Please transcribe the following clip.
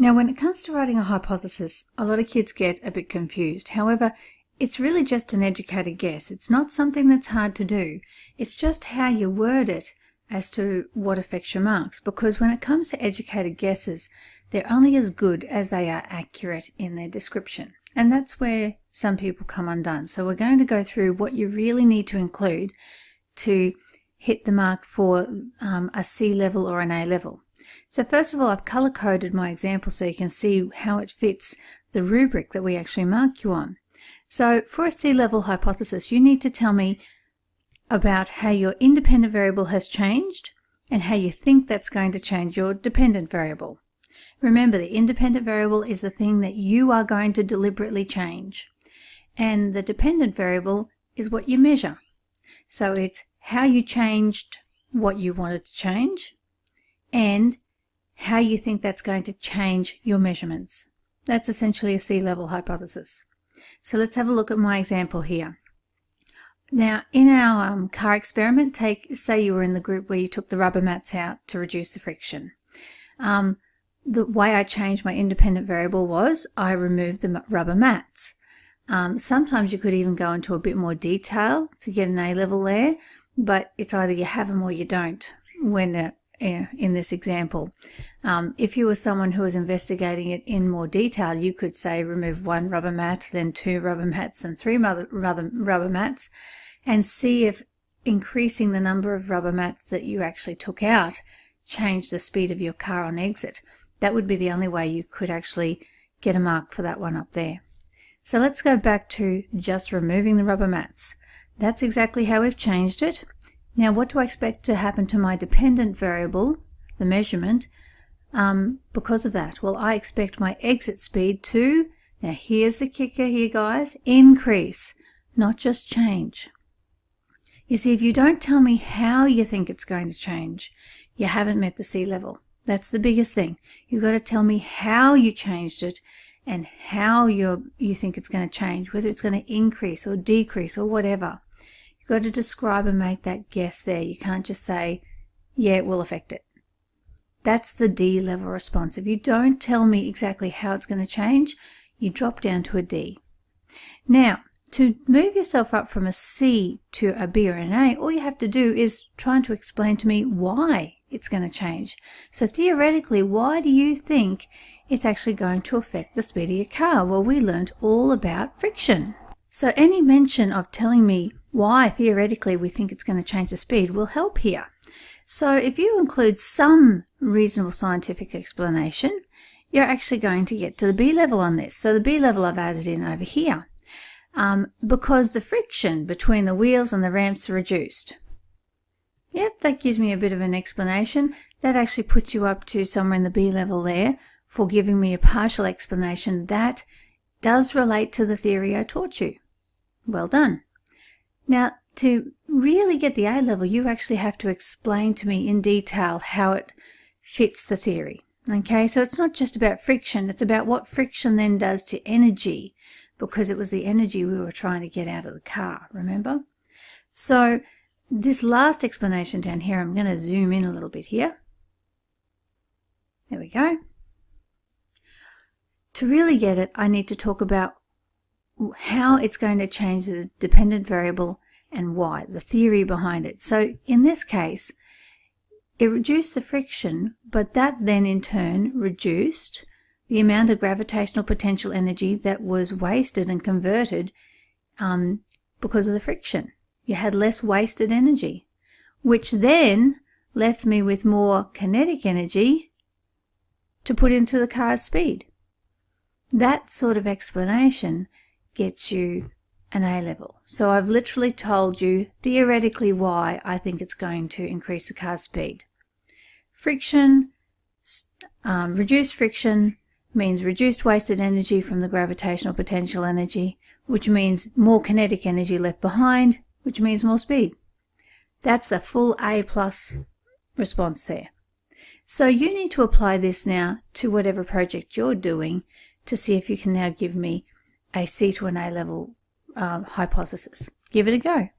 Now, when it comes to writing a hypothesis, a lot of kids get a bit confused. However, it's really just an educated guess. It's not something that's hard to do. It's just how you word it as to what affects your marks. Because when it comes to educated guesses, they're only as good as they are accurate in their description. And that's where some people come undone. So we're going to go through what you really need to include to hit the mark for a C level or an A level. So first of all, I've color-coded my example so you can see how it fits the rubric that we actually mark you on. So for a C-level hypothesis, you need to tell me about how your independent variable has changed and how you think that's going to change your dependent variable. Remember, the independent variable is the thing that you are going to deliberately change, and the dependent variable is what you measure. So it's how you changed what you wanted to change and how you think that's going to change your measurements. That's essentially a C-level hypothesis. So let's have a look at my example here. Now, in our car experiment, say you were in the group where you took the rubber mats out to reduce the friction. The way I changed my independent variable was I removed the rubber mats. Sometimes you could even go into a bit more detail to get an A level there, but it's either you have them or you don't when in this example. If you were someone who was investigating it in more detail, you could say remove 1 rubber mat, then 2 rubber mats, and 3 rubber mats, and see if increasing the number of rubber mats that you actually took out changed the speed of your car on exit. That would be the only way you could actually get a mark for that one up there. So let's go back to just removing the rubber mats. That's exactly how we've changed it. Now, what do I expect to happen to my dependent variable, the measurement, because of that? Well, I expect my exit speed to, now here's the kicker here, guys, increase, not just change. You see, if you don't tell me how you think it's going to change, you haven't met the C level. That's the biggest thing. You've got to tell me how you changed it and how you think it's going to change, whether it's going to increase or decrease or whatever. You've got to describe and make that guess there. You can't just say, yeah, it will affect it. That's the D level response. If you don't tell me exactly how it's going to change, you drop down to a D. Now, to move yourself up from a C to a B or an A, all you have to do is try to explain to me why it's going to change. So theoretically, why do you think it's actually going to affect the speed of your car? Well, we learned all about friction. So any mention of telling me why theoretically we think it's going to change the speed will help here. So if you include some reasonable scientific explanation, you're actually going to get to the B level on this. So the B level I've added in over here. Because the friction between the wheels and the ramps are reduced. Yep, that gives me a bit of an explanation. That actually puts you up to somewhere in the B level there for giving me a partial explanation that does relate to the theory I taught you. Well done. Now, to really get the A level, you actually have to explain to me in detail how it fits the theory. Okay, so it's not just about friction, it's about what friction then does to energy, because it was the energy we were trying to get out of the car, remember? So this last explanation down here, I'm going to zoom in a little bit here. There we go. To really get it, I need to talk about how it's going to change the dependent variable and why, the theory behind it. So in this case, it reduced the friction, but that then in turn reduced the amount of gravitational potential energy that was wasted and converted because of the friction. You had less wasted energy, which then left me with more kinetic energy to put into the car's speed. That sort of explanation gets you an A level. So I've literally told you theoretically why I think it's going to increase the car's speed. Friction, reduced friction means reduced wasted energy from the gravitational potential energy, which means more kinetic energy left behind, which means more speed. That's a full A+ response there. So you need to apply this now to whatever project you're doing to see if you can now give me a C to an A level hypothesis. Give it a go.